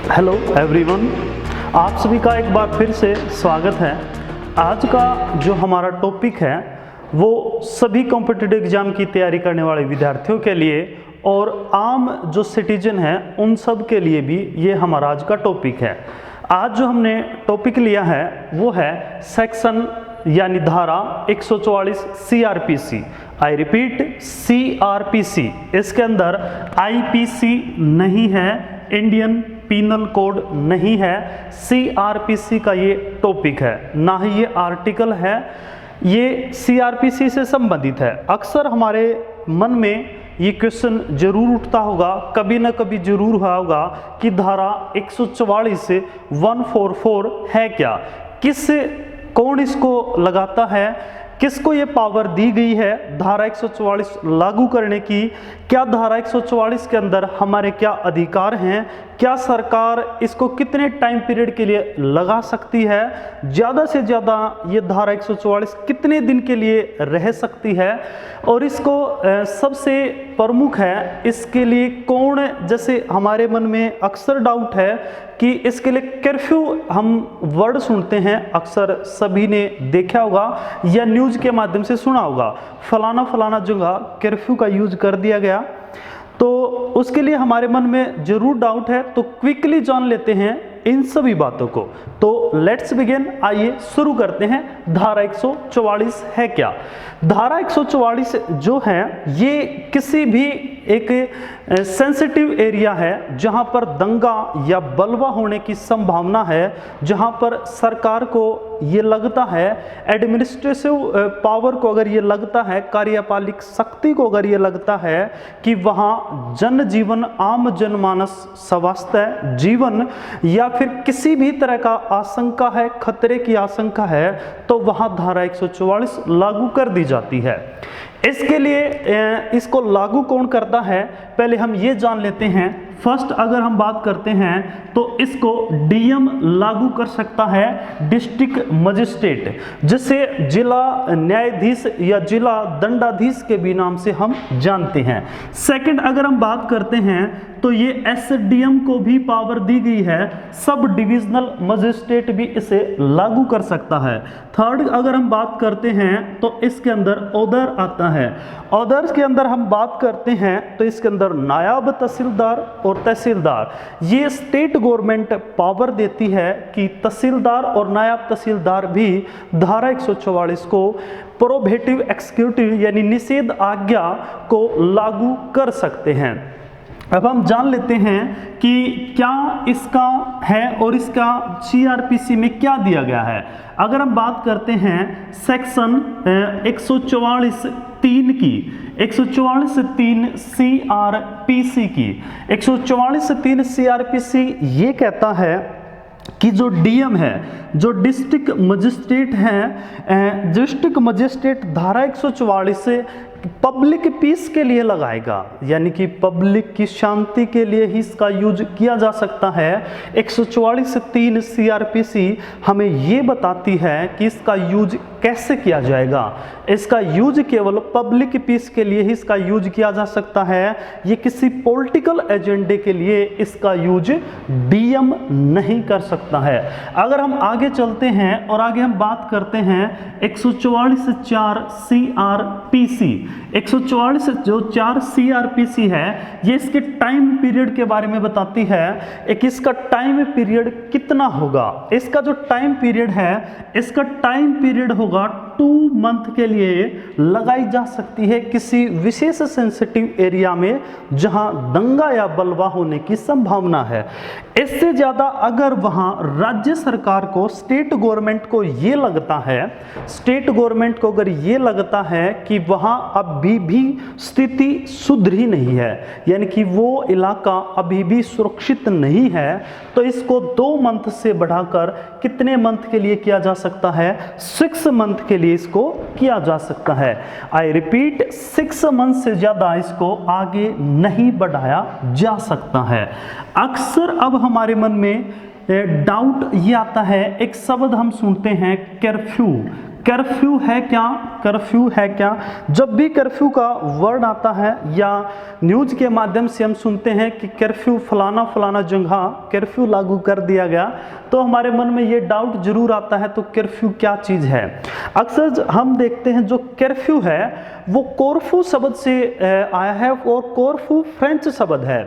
Hello everyone, आप सभी का एक बार फिर से स्वागत है। आज का जो हमारा टॉपिक है वो सभी कॉम्पिटिटिव एग्जाम की तैयारी करने वाले विद्यार्थियों के लिए और आम जो सिटीजन हैं उन सब के लिए भी ये हमारा आज का टॉपिक है। आज जो हमने टॉपिक लिया है वो है सेक्शन यानी धारा 144 CRPC। I repeat CRPC। इसके अंदर IPC नहीं है, इंडियन पीनल कोड नहीं है, CRPC का ये टॉपिक है, ना ही ये आर्टिकल है, ये CRPC से संबंधित है। अक्सर हमारे मन में ये क्वेश्चन जरूर उठता होगा, कभी ना कभी जरूर हुआ होगा कि धारा 144 144 है क्या, कौन इसको लगाता है, किसको ये पावर दी गई है धारा 144 लागू करने की, क्या धारा 144 के अंदर हमारे क्या अधिकार हैं, क्या सरकार इसको कितने टाइम पीरियड के लिए लगा सकती है, ज़्यादा से ज़्यादा ये धारा 144 कितने दिन के लिए रह सकती है, और इसको सबसे प्रमुख है इसके लिए कौन, जैसे हमारे मन में अक्सर डाउट है कि इसके लिए कर्फ्यू हम वर्ड सुनते हैं, अक्सर सभी ने देखा होगा या न्यूज़ के माध्यम से सुना होगा, फलाना फलाना जगह कर्फ्यू का यूज कर दिया गया, तो उसके लिए हमारे मन में जरूर डाउट है। तो क्विकली जान लेते हैं इन सभी बातों को। तो लेट्स बिगिन, आइए शुरू करते हैं। धारा 144 है क्या? धारा 144 जो है ये किसी भी एक सेंसिटिव एरिया है जहां पर दंगा या बलवा होने की संभावना है, जहां पर सरकार को ये लगता है, एडमिनिस्ट्रेटिव पावर को अगर ये लगता है, कार्यपालिक शक्ति को अगर ये लगता है कि वहाँ जनजीवन, आम जनमानस स्वास्थ्य जीवन या फिर किसी भी तरह का आशंका है, खतरे की आशंका है, तो वहाँ धारा 144 लागू कर दी जाती है। इसके लिए इसको लागू कौन करता है, पहले हम ये जान लेते हैं। फर्स्ट अगर हम बात करते हैं तो इसको डीएम लागू कर सकता है, डिस्ट्रिक्ट मजिस्ट्रेट, जिसे जिला न्यायाधीश या जिला दंडाधीश के भी नाम से हम जानते हैं। सेकंड अगर हम बात करते हैं तो ये एसडीएम को भी पावर दी गई है, सब डिविजनल मजिस्ट्रेट भी इसे लागू कर सकता है। थर्ड अगर हम बात करते हैं तो इसके अंदर ऑर्डर आता है। ऑर्डर्स के अंदर हम बात करते हैं तो इसके अंदर नायब तहसीलदार और तहसीलदार, ये स्टेट गवर्नमेंट पावर देती है कि तहसीलदार और नायब तहसीलदार भी धारा 144 को प्रोहिबिटिव एक्जीक्यूटिव यानी निषेध आज्ञा को लागू कर सकते हैं। अब हम जान लेते हैं कि क्या इसका है और इसका CRPC में क्या दिया गया है। अगर हम बात करते हैं सेक्शन 144(3) की, 144(3) CRPC की, 144(3) CRPC ये कहता है कि जो डीएम है, जो डिस्ट्रिक्ट मजिस्ट्रेट हैं, डिस्ट्रिक्ट मजिस्ट्रेट धारा 144 पब्लिक पीस के लिए लगाएगा, यानी कि पब्लिक की शांति के लिए ही इसका यूज किया जा सकता है। 144(3) CRPC हमें ये बताती है कि इसका यूज कैसे किया जाएगा। इसका यूज केवल पब्लिक पीस के लिए ही इसका यूज किया जा सकता है, ये किसी पॉलिटिकल एजेंडे के लिए इसका यूज डीएम नहीं कर सकता है। अगर हम आगे चलते हैं और आगे हम बात करते हैं 144(4) CRPC, 144(4) CRPC है, ये इसके टाइम पीरियड के बारे में बताती है। एक इसका टाइम पीरियड कितना होगा, इसका जो टाइम पीरियड है, इसका टाइम पीरियड होगा 2 मंथ के लिए लगाई जा सकती है किसी विशेष सेंसिटिव एरिया में जहां दंगा या बलवा होने की संभावना है। इससे ज्यादा अगर वहां राज्य सरकार को, स्टेट गवर्नमेंट को ये लगता है, स्टेट गवर्नमेंट को अगर ये लगता है कि वहां अभी भी स्थिति सुधरी नहीं है, यानी कि वो इलाका अभी भी सुरक्षित नहीं है, तो इसको 2 मंथ से बढ़ाकर कितने मंथ के लिए किया जा सकता है? 6 मंथ के लिए इसको किया जा सकता है। आई रिपीट 6 मंथ से ज्यादा इसको आगे नहीं बढ़ाया जा सकता है। अक्सर अब हमारे मन में डाउट ये आता है, एक शब्द हम सुनते हैं कर्फ्यू। कर्फ्यू है क्या? कर्फ्यू है क्या? जब भी कर्फ्यू का वर्ड आता है या न्यूज़ के माध्यम से हम सुनते हैं कि कर्फ्यू फलाना फलाना जगह कर्फ्यू लागू कर दिया गया, तो हमारे मन में ये डाउट जरूर आता है, तो कर्फ्यू क्या चीज़ है? अक्सर हम देखते हैं जो कर्फ्यू है वो कोरफू शब्द से आया है, और कोरफू फ्रेंच शब्द है।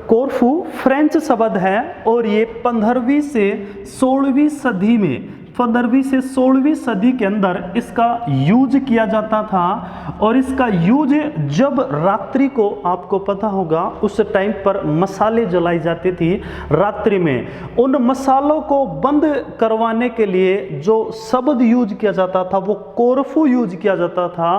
कोरफू फ्रेंच शब्द है और ये 15वीं से 16वीं सदी में 15वीं से 16वीं सदी के अंदर इसका यूज किया जाता था। और इसका यूज जब रात्रि को, आपको पता होगा उस टाइम पर मसाले जलाई जाती थी रात्रि में, उन मसालों को बंद करवाने के लिए जो शब्द यूज किया जाता था वो कोरफू यूज किया जाता था।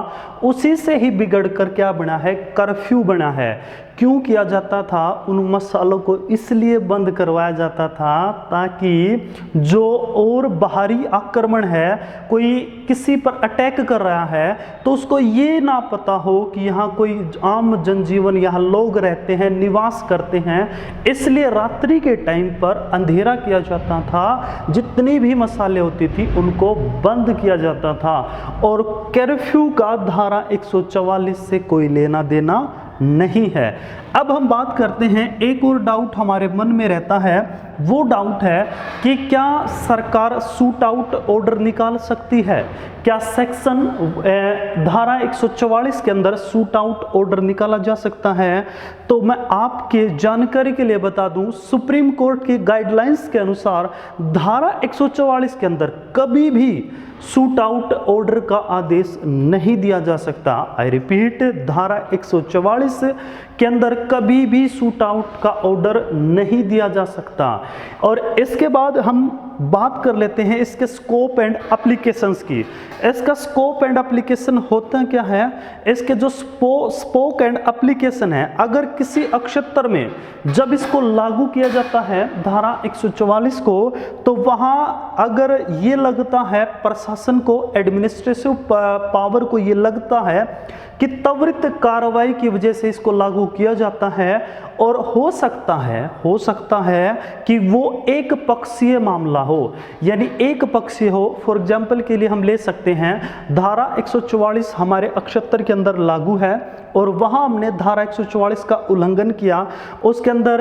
उसी से ही बिगड़ कर क्या बना है? कर्फ्यू बना है। क्यों किया जाता था? उन मसालों को इसलिए बंद करवाया जाता था ताकि जो और बाहरी आक्रमण है, कोई किसी पर अटैक कर रहा है तो उसको ये ना पता हो कि यहाँ कोई आम जनजीवन, यहाँ लोग रहते हैं, निवास करते हैं। इसलिए रात्रि के टाइम पर अंधेरा किया जाता था, जितनी भी मसाले होती थी उनको बंद किया जाता था। और कर्फ्यू का धारा 144 से कोई लेना देना नहीं है। अब हम बात करते हैं, एक और डाउट हमारे मन में रहता है, वो डाउट है कि क्या सरकार शूट आउट ऑर्डर निकाल सकती है? क्या सेक्शन धारा 144 के अंदर शूट आउट ऑर्डर निकाला जा सकता है? तो मैं आपके जानकारी के लिए बता दूं, सुप्रीम कोर्ट की गाइडलाइंस के अनुसार धारा 144 के अंदर कभी भी शूट आउट ऑर्डर का आदेश नहीं दिया जा सकता। आई रिपीट, धारा 144 के अंदर कभी भी शूट आउट का ऑर्डर नहीं दिया जा सकता। और इसके बाद हम बात कर लेते हैं इसके स्कोप एंड एप्लीकेशंस की। इसका स्कोप एंड एप्लीकेशन होता क्या है? इसके जो स्पोक एंड एप्लीकेशन है, अगर किसी अक्षत्र में जब इसको लागू किया जाता है धारा 144 को, तो वहां अगर ये लगता है प्रशासन को, एडमिनिस्ट्रेटिव पावर को ये लगता है कि त्वरित कार्रवाई की वजह से इसको लागू किया जाता है, और हो सकता है कि वो एक पक्षीय मामला हो, यानी एक पक्षीय हो। फॉर एग्जाम्पल के लिए हम ले सकते हैं, धारा 144 हमारे अक्षत्र के अंदर लागू है और वहां हमने धारा 144 का उल्लंघन किया, उसके अंदर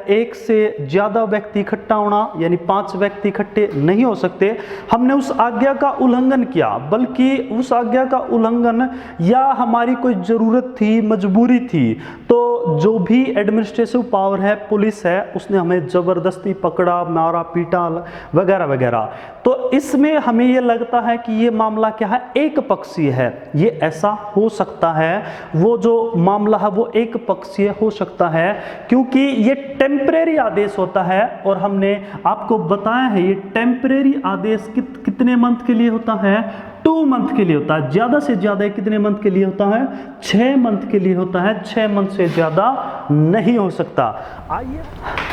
एक से ज्यादा व्यक्ति इकट्ठा होना, यानी 5 व्यक्ति इकट्ठे नहीं हो सकते, हमने उस आज्ञा का उल्लंघन किया, बल्कि उस आज्ञा का उल्लंघन या हमारी कोई जरूरत थी, मजबूरी थी, तो जो भी एडमिनिस्ट्रेटिव पावर है, पुलिस है, उसने हमें जबरदस्ती पकड़ा, मारा, पीटा वगैरह वगैरह। तो इसमें हमें यह लगता है कि ये मामला क्या है? एक पक्षीय है। ये ऐसा हो सकता है, वो जो मामला है वो एक पक्षीय हो सकता है, क्योंकि ये टेम्परेरी आदेश होता है। और हमने आपको बताया है ये टेम्परेरी आदेश कितने मंथ के लिए होता है? 2 मंथ के लिए होता है। ज्यादा से ज्यादा कितने मंथ के लिए होता है? 6 मंथ के लिए होता है। 6 मंथ से ज्यादा नहीं हो सकता।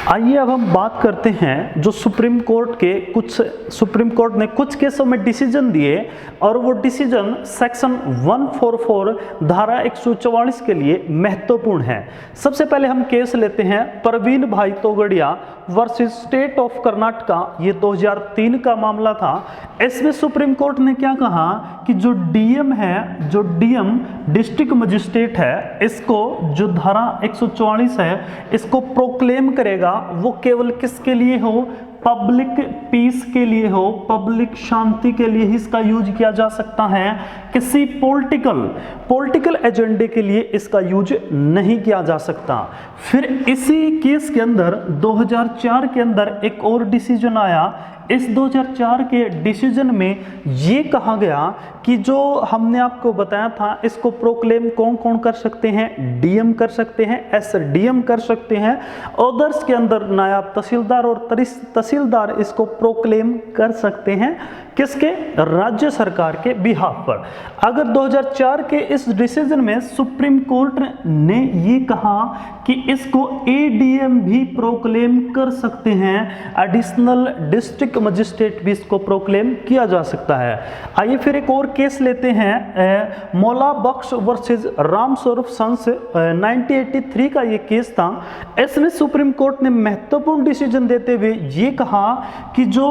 आइए अब हम बात करते हैं जो सुप्रीम कोर्ट ने कुछ केसों में डिसीजन दिए, और वो डिसीजन सेक्शन 144 धारा 144 के लिए महत्वपूर्ण है। सबसे पहले हम केस लेते हैं परवीन भाई Togadia versus state of Karnataka. ये 2003 का मामला था। इसमें सुप्रीम कोर्ट ने क्या कहा कि जो डीएम है, जो डीएम डिस्ट्रिक्ट मजिस्ट्रेट है, इसको जो धारा 144 है इसको प्रोक्लेम करेगा, वो केवल किसके लिए हो? पब्लिक पीस के लिए हो, पब्लिक शांति के लिए ही इसका यूज किया जा सकता है। किसी पॉलिटिकल एजेंडे के लिए इसका यूज नहीं किया जा सकता। फिर इसी केस के अंदर 2004 के अंदर एक और डिसीजन आया। इस 2004 के डिसीजन में ये कहा गया कि जो हमने आपको बताया था, इसको प्रोक्लेम कौन कौन कर सकते हैं? डीएम कर सकते हैं, एसडीएम कर सकते हैं, अदर्स के अंदर नायब तहसीलदार और तहसीलदार इसको प्रोक्लेम कर सकते हैं। किसके? राज्य सरकार के बिहाफ पर। अगर 2004 के इस डिसीजन में सुप्रीम कोर्ट ने ये कहा कि इसको एडीएम भी प्रोक्लेम कर सकते हैं, एडिशनल डिस्ट्रिक्ट मजिस्ट्रेट भी इसको प्रोक्लेम किया जा सकता है। आइए फिर एक और केस लेते हैं, मौला बख्श वर्सेस राम स्वरूप संस 1983 का ये केस था। इसमें सुप्रीम कोर्ट ने महत्वपूर्ण डिसीजन देते हुए ये कहा कि जो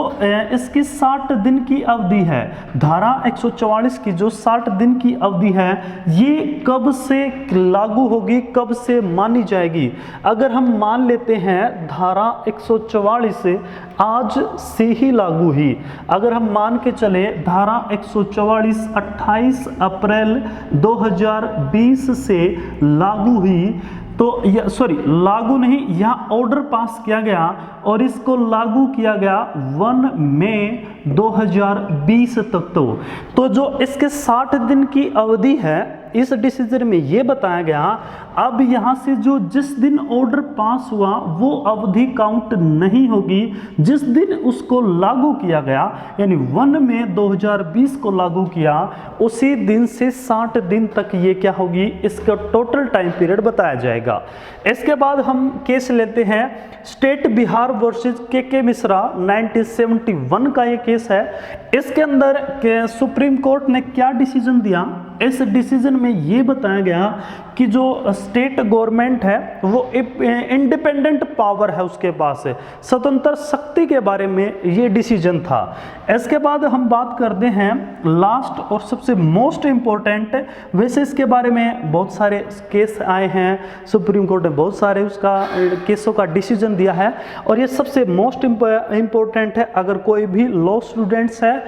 इसकी 60 दिन की की अवधि है, धारा 144 की जो 60 दिन की अवधि है, ये कब से लागू होगी, कब से मानी जाएगी? अगर हम मान लेते हैं धारा 144 से आज से ही लागू ही, अगर हम मान के चले धारा 144 28 अप्रैल 2020 से लागू हुई, तो लागू नहीं, यहाँ ऑर्डर पास किया गया और इसको लागू किया गया 1 मई 2020 तक। तो जो इसके 60 दिन की अवधि है, इस डिसीजन में यह बताया गया अब यहां से जो जिस दिन ऑर्डर पास हुआ वो अवधि काउंट नहीं होगी, जिस दिन उसको लागू किया गया यानी 1 मई 2020 को लागू किया, उसी दिन से 60 दिन तक ये क्या होगी, इसका टोटल टाइम पीरियड बताया जाएगा। इसके बाद हम केस लेते हैं स्टेट बिहार वर्सेस के मिश्रा 1971 का ये केस है। इसके अंदर सुप्रीम कोर्ट ने क्या डिसीजन दिया, इस डिसीजन में ये बताया गया कि जो स्टेट गवर्नमेंट है वो इंडिपेंडेंट पावर है, उसके पास है, स्वतंत्र शक्ति के बारे में ये डिसीजन था। इसके बाद हम बात करते हैं लास्ट और सबसे मोस्ट इम्पोर्टेंट, वैसे इसके बारे में बहुत सारे केस आए हैं, सुप्रीम कोर्ट ने बहुत सारे उसका केसों का डिसीजन दिया है और ये सबसे मोस्ट इम्पोर्टेंट है। अगर कोई भी लॉ स्टूडेंट्स है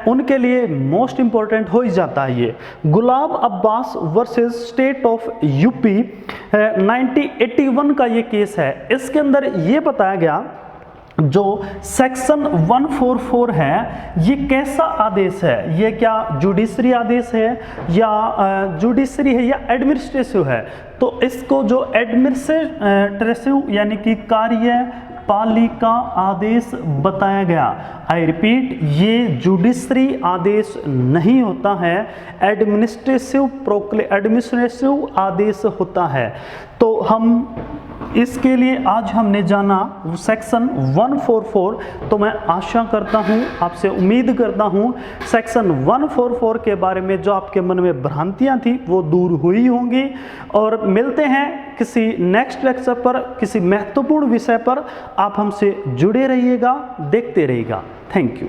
उनके लिए मोस्ट इम्पोर्टेंट हो ही जाता है ये। Gulab Abbas versus state of UP 1981 का ये केस है। इसके अंदर ये बताया गया जो सेक्शन 144 है ये कैसा आदेश है, ये क्या जुडिशरी आदेश है या जुडिशरी है या एडमिनिस्ट्रेटिव है? तो इसको जो एडमिनिस्ट्रेटिव यानी कि कार्यपालिका आदेश बताया गया। आई रिपीट, ये जुडिशरी आदेश नहीं होता है, एडमिनिस्ट्रेटिव आदेश होता है। तो हम इसके लिए आज हमने जाना सेक्शन 144। तो मैं आशा करता हूं, आपसे उम्मीद करता हूं सेक्शन 144 के बारे में जो आपके मन में भ्रांतियां थी वो दूर हुई होंगी। और मिलते हैं किसी नेक्स्ट लेक्चर पर, किसी महत्वपूर्ण विषय पर। आप हमसे जुड़े रहिएगा, देखते रहिएगा। Thank you.